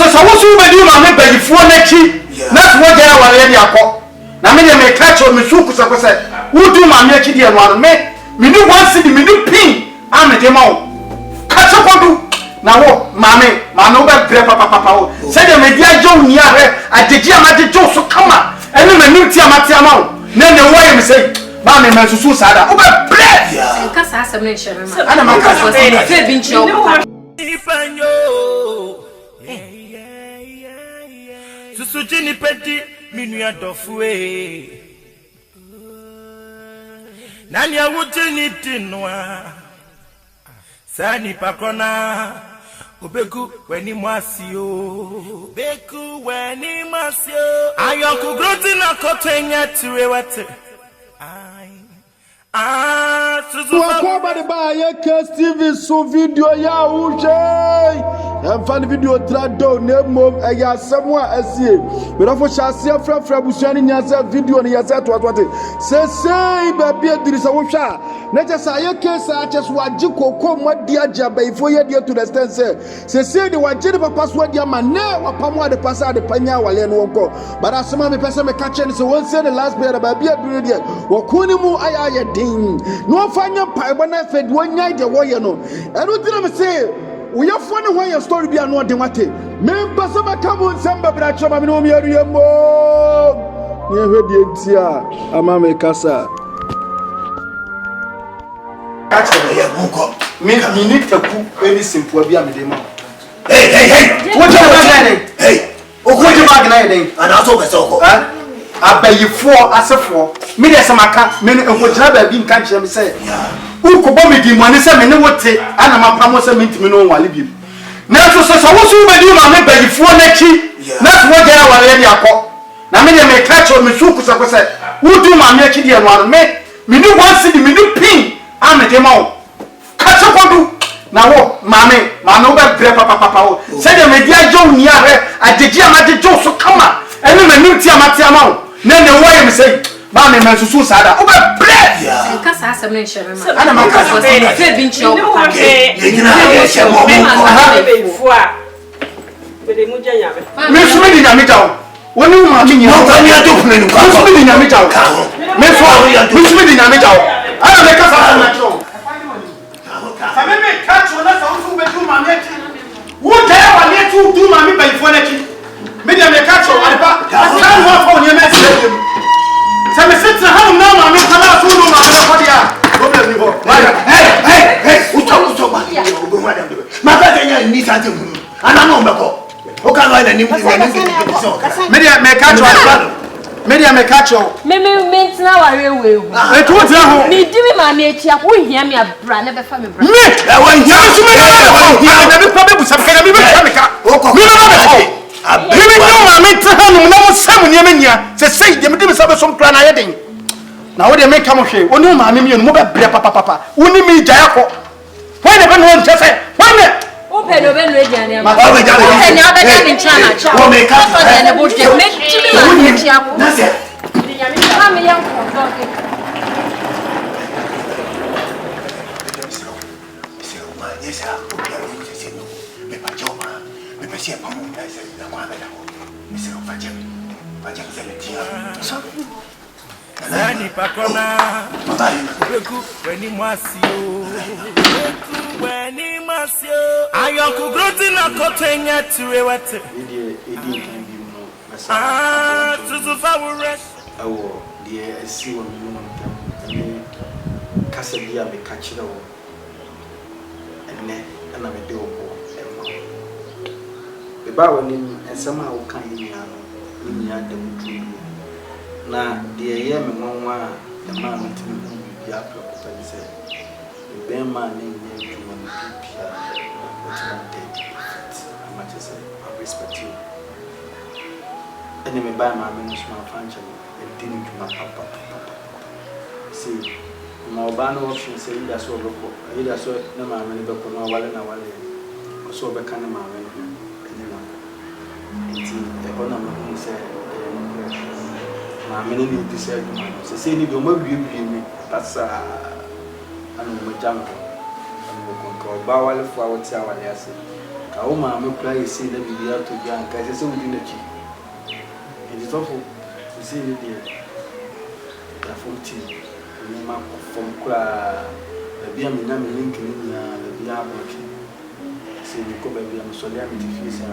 so wo so be di ma me bayifo na chi na so wo gya wale dia ko na me dey me catch on me so kusa kusa wo du ma me chi dia no me ni one city me ni pin am dey ma wo catch ko du na wo mame wo be bre papa wo say dey me dia jo ni are adeji amade jo so kama ene me ni ti amate ama wo na ne wo ye me say mame me susu sada wo be bre nka sa asem na ehwe me ana ma ka so fe bi nchi wo Ifanyo Susu chini peti minu ya dofue Nani ya wuti ni tinwa Sani pakona Ubeku weni mwasio Beku weni mwasio Ayonku groti na kote nyatiwe wate Welcome by the yefuo TV so video ya uje. Fan video trado name ya semwa asie. We don't for chassia fra busuani nyasa video ni yasa twatwate. Say baby dirisa wo hwa. Na just case just waji kokko mwadi aja bayifo ye dia to the stand say the waji de papa so dia mane wapamo de pasa de panya wale no wonko. But asema me pesa me catch ni so won say the last bear baby aduru dia. Wakuni mu aya din. No fanya paibo na fed wonya de woye no. Enu tira me say we have fun when your story be no de wate. Me pesa ma kamu nsamba bra choma me no me aru yemo. Nye hwedi entia ama me kasa. Catch the buko. Me need to cook any simple be am dey ma. Hey What you bag Hey what you bag na dey? And also besoko Agyeiwaa asefo me dey samaka me enkogyina ba bi nka kire me say ukobo me di mane say me ne wote ana mapamo say me ntimi no wale bi na so wo so be di ma me Agyeiwaa na chi na so wo gya wale dia ko na me dey me catch on me so kusa kusa wo du ma me chi dia no me ni one city me ni pin am dey ma wo catch ko du na wo mame wo be bre papa wo say dey me dia jo ni are adeji amade jo so kama ene me ni ti amate ama wo Nene why me say mame me susu sada o be bread nka sa asem na ehwe me ana ma ka so fe bi nchi wo ye gina ye hye mo bayifo a bele mu janya be me su me di nyame jawo woni ma mi nyame No tani ato pune nu ka me su me di nyame jawo me su me di nyame jawo ana me ka sa asem na jawo sa me ka cho na sa so be du ma me chi wo dey wa le tu du ma me bayifo na chi me dey me ka cho alba kan wa fa oni me se dem se me sit ha na ma me kala so no ma me ko dia problem ni bo Hey uto ba ogun wa dem ma ka tenya ni sa te mu ana no mbeko o ka no na ni me dey me ka cho alba media me catch you me ntina ware wewu e to tira ho me di me ma me echi akwo hia me abra na be fa me bra me e wa hia so me na be fa be busa ka be fa me ka me na be ho me no ma me tra no na mo sam nia me nia se sei de me di me sa be so mpla na ye den na wo de me ka mo hwe oni ma me mienu mo be bre papa oni me gya yakọ when de be no nche se when open no be no ejiane ma ba be ja open ya be ja ni chana cha wo me ka so de ne bo de me ti me ma me echi akwo na se ma me yan ko do ke Nani pakona Beku weni mwasio Beku weni mwasio Ayonku groti na kote nyatiwe wate Suzufa wuresh Awo die esi wo mi no ntam kasa bia me ka kire wo enne na me de obo emma be ba woni ensema wo kan yi no ni ada mutu na die ye me nwanwa emma me timi bia pro ko se be ma ni ni tuma ni bia what man did I much say I respect you enne me ba ma me no sma fancha didn't do my papa. See, my banner option say that's all before. Either so no mamma never put no wallet na wallet. Or so be can mamma anyone. The honor who say mamma need to say so say ni do ma me that's anu mo jam ko ko ba wale fo awoti awale ase a woman me cry say na bibia to bi anka say we di na chi and it's awful to see the da 14 ni ma from kura bia me na me link ni na bia aboki say we ko bia me so le am ti fi sa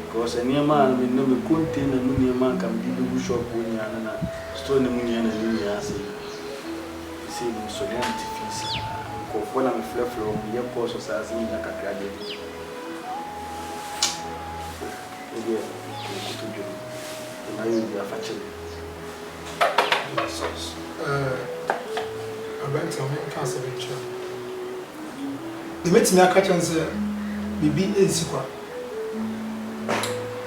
because any man me no me contain na no man can be the shop when ya na store na munya na ni ya say me so le am ti fi sa ko fola me fleflo me ko so sa say na kakra de oge ko to do na you be afachile about to make cancer venture. The meeting I catch answer bibi ensikwa.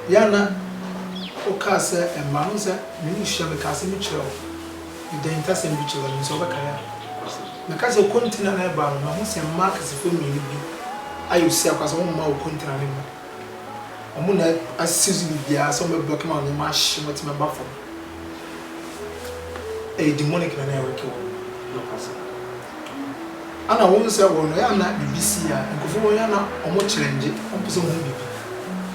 Yana okasa e manza mini hia me kase me kire o. The intase me kire me so be kaya. Na kase kontina na ba no ho se mark se fo mi ni bi. Ayo si akwasa mo ma o kontina ne mo. Omo na asizu bia so me block ma no ma hye mo ti me ba fo. A demonic na na work no pass. Ana won say won ya na BBC ya nkofo won ya na omo challenge on pese mo bibi.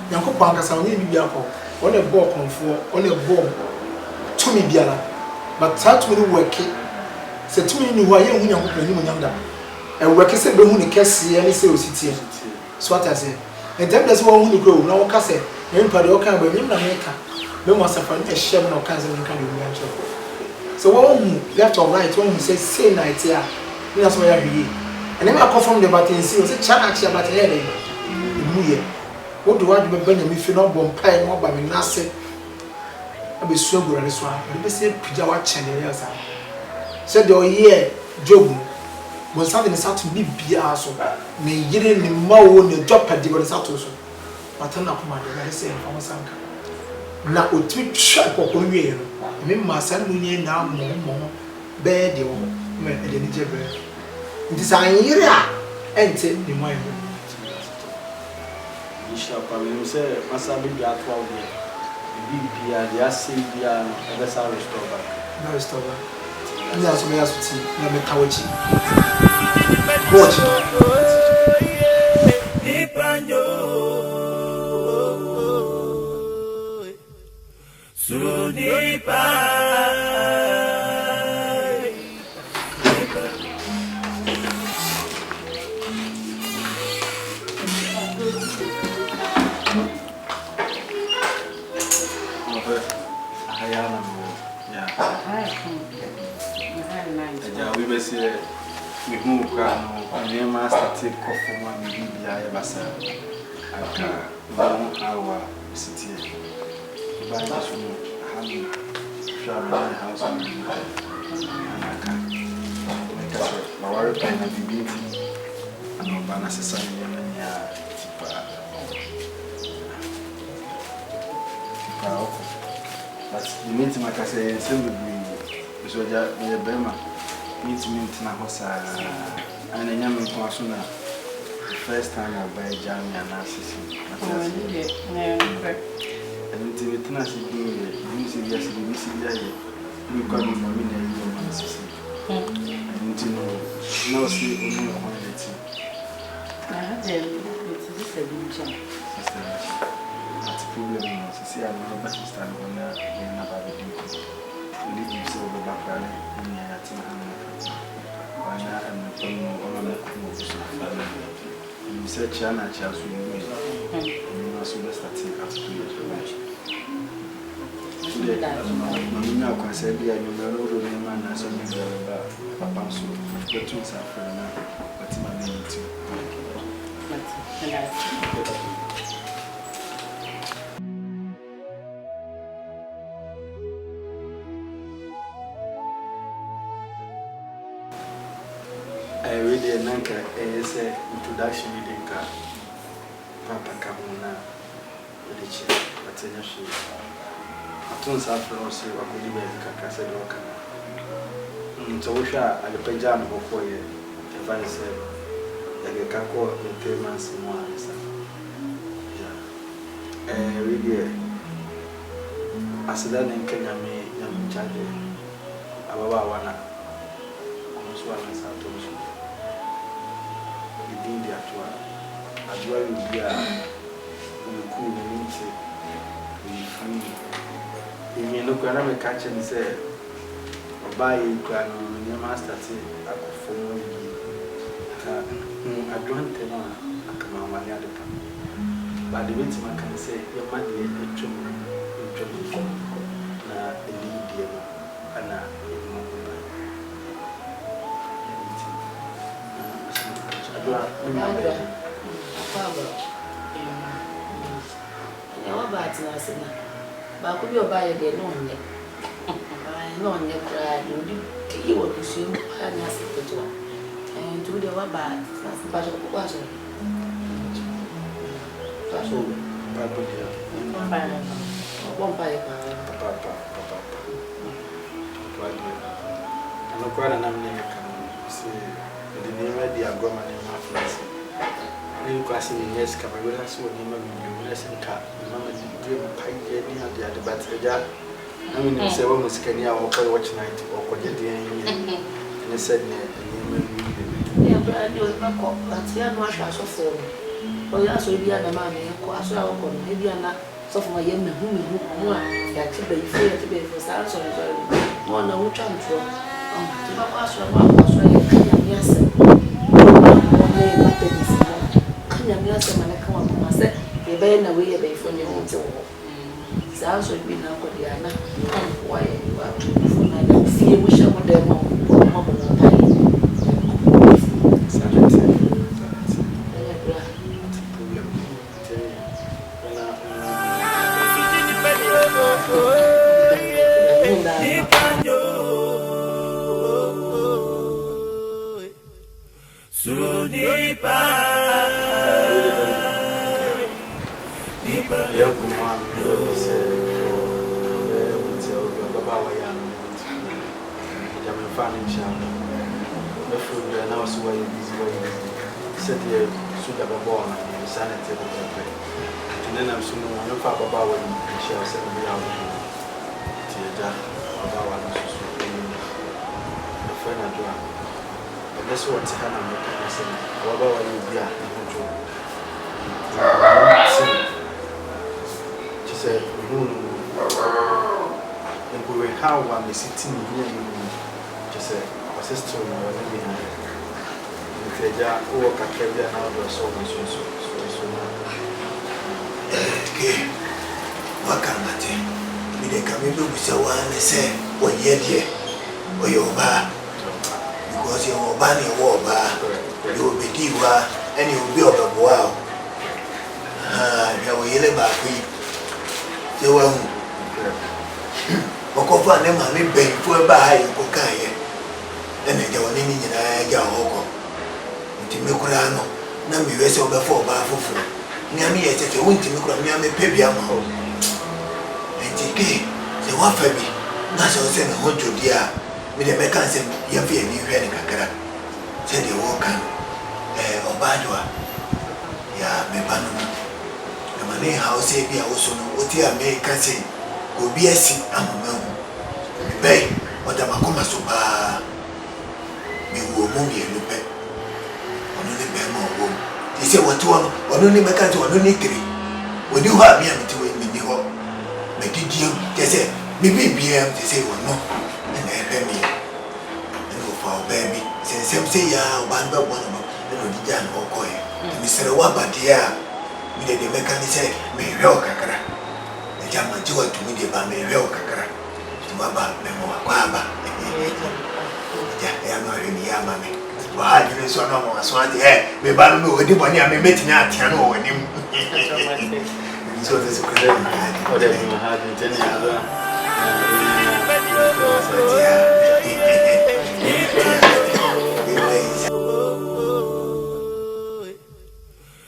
Yankopon akasa won bibi akọ. On e ball konfo, on e ball to me biara. But that will work. Say to me ni ho aye hu Yankopon ni mo nyam da. E work say be hu ni kese ya ni say ositie. So what I say. And them that's won hu ni grow na wo ka say, "Empa de o kan ba nyam na meka." Me mo safa ni e shem na o kan say ni kan de mi ancho. So when left or right, when you say night here, that's why you and then I come from the button and see, say, Chanachi about here, what do I do? When you feel not bomb pie, more by me, Nasi, I'll be so good at this one. But they say, Pijawa channel, said the year, Job was something is out to be beer, so may get in the more the job at the Gabasay. But I'm not commanding, I say, I'm a sanka. Now, what tweet shot for Korea. Me ma san munye na mo be de wo me de ni jebe nti san yire a ente ni mo ayo insha Allah me say masa be bi atwa wo bi bia dia say bia no e be sa restore back ni aso me aso ti na me kawachi watch we be say we move crown and master take off from one bibia Gabasay aka ba hawa city ba ya so halu shara house and aka make us ba wari pen na bibiti ano ba na sesa ni ya tipa but you need to make us say simply so ja me bema need na hosa and nyame ko aso na the first time I buy jam and assisi and to it na si do see yes we see there we come for me na you man assisi and to know now see only quality this a good chance that's problem no see I know but stand on na ba be do leave you so go back there in ya tina wana ametono ona kumusafana you said chana cha so you know so let's start at 2 years today na kwa sababu ya nyumba lolo ni maana so ni ba papa so wetu safana batima minute I really nanka is a introduction in ka papa kamuna ediche atenya shi atun safro se wakodi be kaka se do kana so wo sha agapeja no ko ye evane se ya ga kako in 3 months mo ansa yeah really asida ne Kenya me nyam chaje ababa wana so ansa to so in the Adwoa Adwoa will be a cool and free. If you look at me catch and say, buy your master say, I could form I don't tell I come on my other time. But the victim can say, your money is a trouble. Na lead and could be a buyer there, no, you will consume and ask it to and do the bad. That's the budget of water. So, one by Papa. I'm not quite an amnesic. See, the name of the Agyeiwaa in my place. You can see the next camera. We have seen the lesson car. The mamma dream of pie getting at the other battery. I mean, you say, almost can you watch night or what you're doing? And I said, yeah, but I know my cop, that's the unwashed as of form. Or that's will be an amount of course. Maybe I'm not. So for my young man who that to be fair to be for stars or one no chance for to have us from our house where you can yes can yes man come up and say you better away before you want to sounds would be now for the Anna why you are for my fear wish I would them and then I'm soon no papa when she has said me out to about a friend Adwoa. And that's what Hannah said. About what you be at she said, and we were how one is sitting here. She said, my sister was behind. Oh, Kakavia now, so Okay, what can I tell you? They come in with so one and say, what yet, or your bar, because you're banning a war bar, you will be diva and you will be of a wow. You will yell about me. You will walk over them and be for a bar, you will carry and then you will need in a Agyeiwaa. Timurano, Nami Vessel before Bafu. Nami at a winter, Miami Pebiamo. And Tiki, the Wafabi, National Senate, Honjo Dia, with the mechanism, Yafi and New Kaka. Said the walker, Adwoa, Ya, Mebano. The money house, I also know what you may say, will be a seat among me. Bay, what the Macoma Soba, me will move you, Lupe. He said, what one, or only mechanic, or only three. When you have me to win me, make it you, they say, maybe BM, they say, well, no, and I pay me. And for our baby, since some say, yeah, one by one, and on the Jan or Coy. Mr. Wabba, dear, me the mechanic said, may real Kaka. The German joy to me, the Bammy real Kaka. To Baba, Memo Quaba. I am not in Yamame. Why do you so no more? So I had me ban me with the money I may meet now. Tiano with him. So this is whatever you had in 10 years.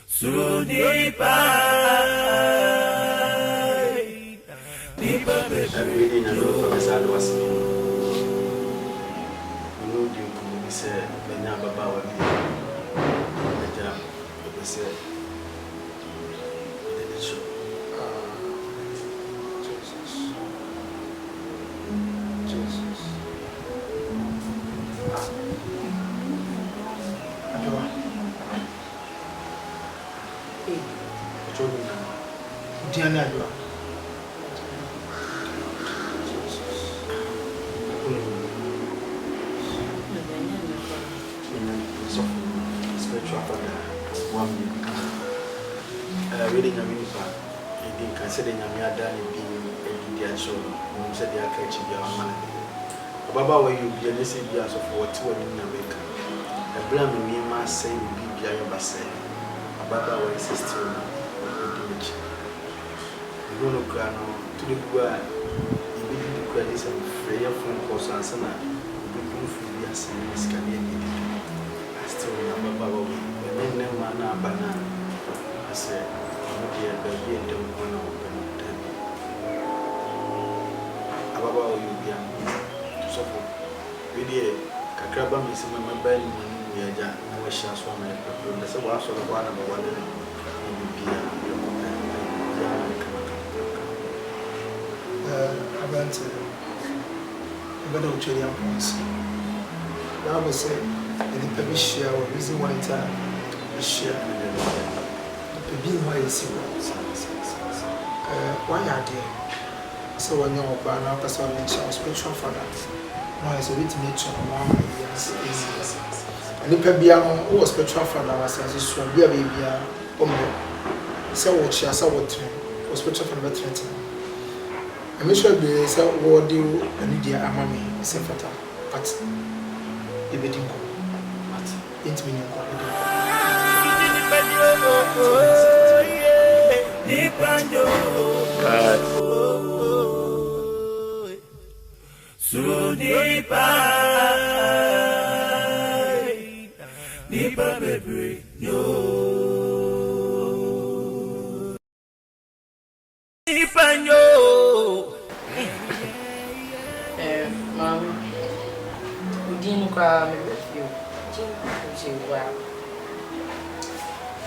So deep, I'm reading a note from Miss Adwoa. Said, "But now, Baba, what the job?" He said, "He did show." Jesus. Adwoa. Diana Adwoa. Spiritual father, one reading a minipa, and considering a mere daddy being a dear show, and said they are catching your man. Baba, where you be a message of what 2 in America. A blame me, my say, be Gabasay. A Baba, where is still not. You don't look to the word. You be the credits and free phone calls and son. You be free as in this Canadian. I still remember Baba, when they never man banana. I said, oh dear, baby, and don't want to open them. Baba, you be a so really Kakraba miss my bed when we are young. I was just one of the so I saw one of one About Australian points. Now we say the baby share or reason why time share the baby why is why are they so when you're about now person in spiritual father why is it nature and the baby who spiritual father was as so be a baby so what she has what spiritual father threaten. I'm sure they say what do and dear amami is a fata, but if it didn't go, but it means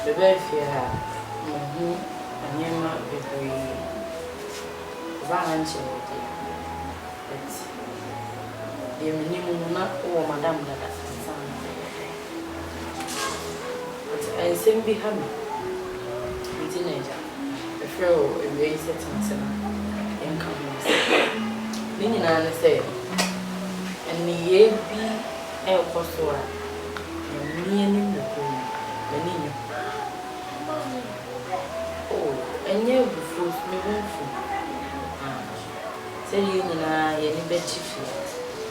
the best here, Agyeiwaa baby, Vanche, the minimum not or Madame that I send be happy. Teenager, a fellow, a very certain income. Meaning, I say, and the ye be a costoa, and me and the queen. Oh, and you before me won't fool. Tell you in a bed chief,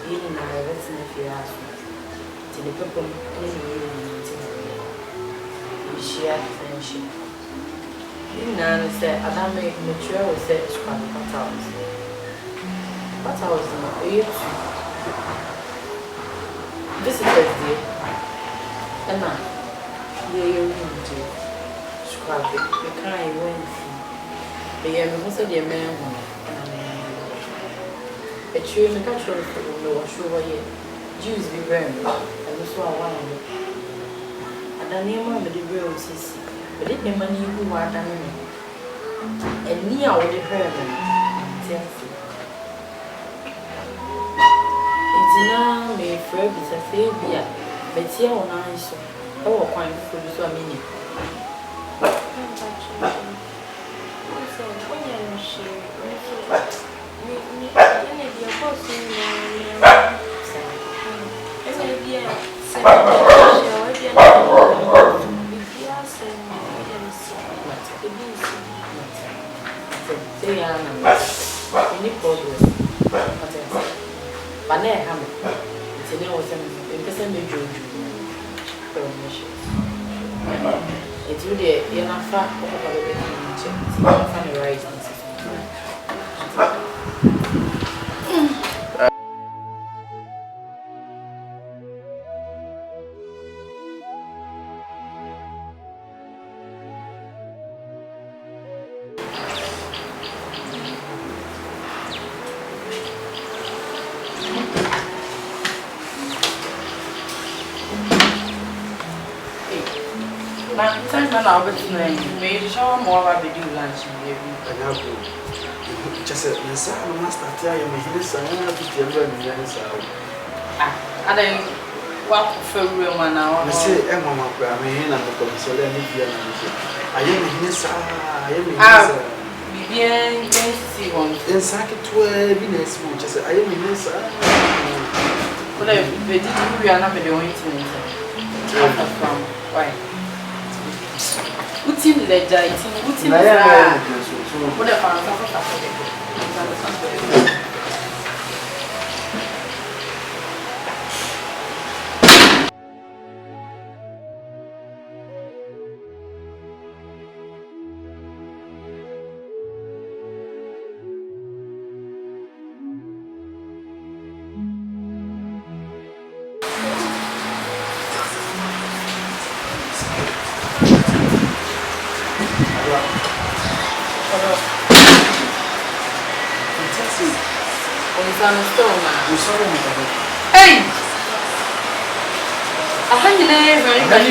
in a retina if you ask me. Till the people we share friendship. You know, said, Adam make mature was set to come what I was in visitors, dear. And now. You scrap it. You can't win. The young most of the man. A tree in the country for sure yet. Jews be very well, and so I want. And I name of the real sister, but it never knew who are done. And near all the herman. It's now made for a failure, but here on I saw. Oh, quite for the Swamini. It's really enough for the right. I'll bet you may show more about the lunch. Just a master tell you, this I have to tell you. I don't walk for real man now. I say, Emma, I'm in the commission. I am in this. I am ensake to evidence which is I am in this. But I didn't we are not the ointment. Why? What's in the ledger? What's in the ledger? What I found. Hey! I find you there very good.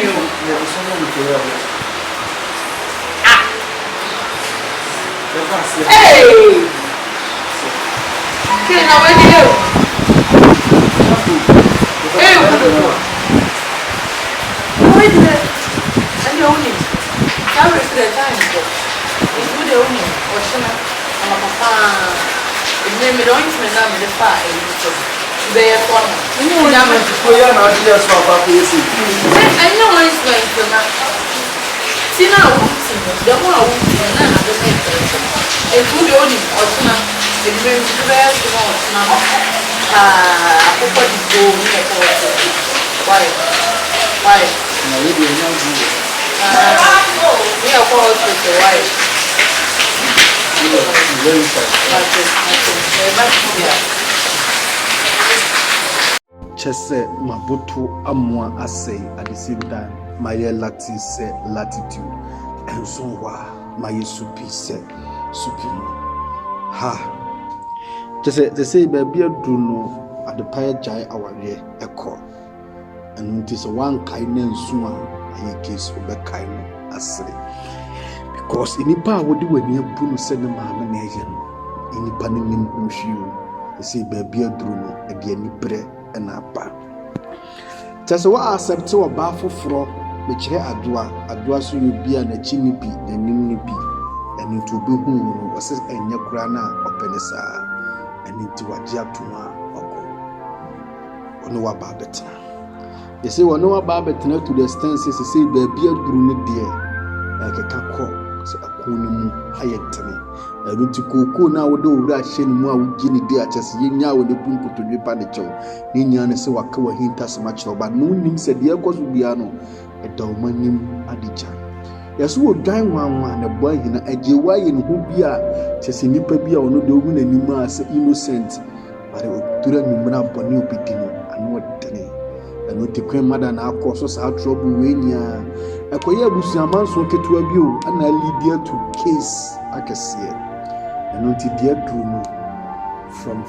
Hey! Okay, now where do you go? Hey! Where do you go? And you own it. How is the time? It's good to own it. Or shall I? Name it ointment now with the fire. They are for me. I know it's going to not. See now, the one who is not the same person. A good only or not. The best one now. What is going on? Why? We are called to the wife. Chese mabutu amwa asay at the same time my lati se latitude and so my supi se supi ha chese they say baby do no at the pie jai aware eko and it is one kind nsuwa aye case obe kai no asre because inipa wodi wani abunu se ne maame na ye no inipa ne nim nhwiu they say baby do no e de ani bre na apa tese wa accept wa ba foforo me kire Adwoa so yo bia na chini bi na nim ni bi eni to be hu no wose enya kura na openisa eni ti waje atoma oko ono wa ba betina they say ono wa ba betina to the extent say baby aduru ne de ekeka ko se akoni mu ayetene ruti koko na wode owura hye ne mu a wugi ne de achese yenya wode bunkotodwe pa ne chew ne nya ne se waka wa hinta se ma chew ba no nim se de ekoso bia no edawmanim adija yeso wo dwan wanwa na bo ahina Agyeiwaa ye ne ho bia chese nipa bia ono de ohu nanim a se innocent bare otura nyumra boni obidi no anu wadene anu tikwen mada na akoso sa trouble we nya ekoye abusuamanso ketua bio ana lidia to case akese and until the adru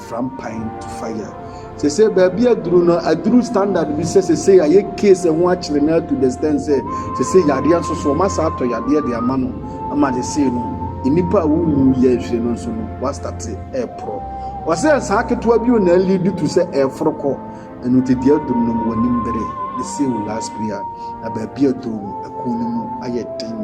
from pine to fire. Say baby adru standard bi say aye case and watch the nail to the stand say yade so masa ato yade de amano ama de say no inipa wo mu ye hwe no so no was start e pro was say sa keto bi na lead to say e froko and until the adru no woni mbere the say last prayer na baby adru akonimu aye tin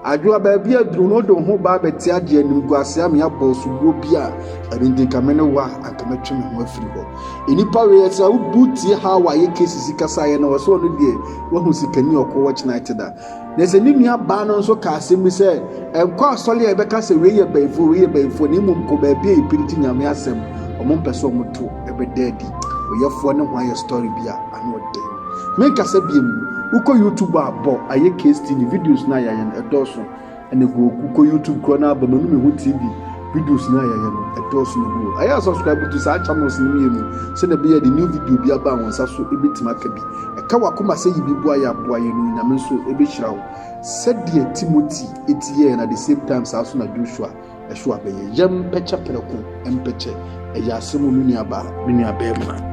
Adwoa baby adru no do ho ba beti age anim guase am ya bosugo bia adin kamene wa akametwe me ho afiri ho enipa we yesa ubuti ha wa ye cases kasa ye na so no de wa hu sikani okwo watch night da na se ni nua ba no so ka asemi se enko asole e beka se we ye baifo ni mum ko baby e piriti nyame asem omo mpese omo to e be daddy we yefuo ne ho aye story bia anu de me kasa biem uko YouTube abo aye case TV videos na yayen edoso ene go uko YouTube kro na aba manu me ho TV videos na yayen edoso no go aye subscribe to sa channels ni mienu se na be the new video bi aba wonsa so ebetima ka bi e ka wakoma se yibi bua ya aboa ye nu na me so ebe hirawo said the Timothy etie and at the same time sa so na Joshua e so abaye yem peche peleko empeche e ya asemu nu ni aba be ma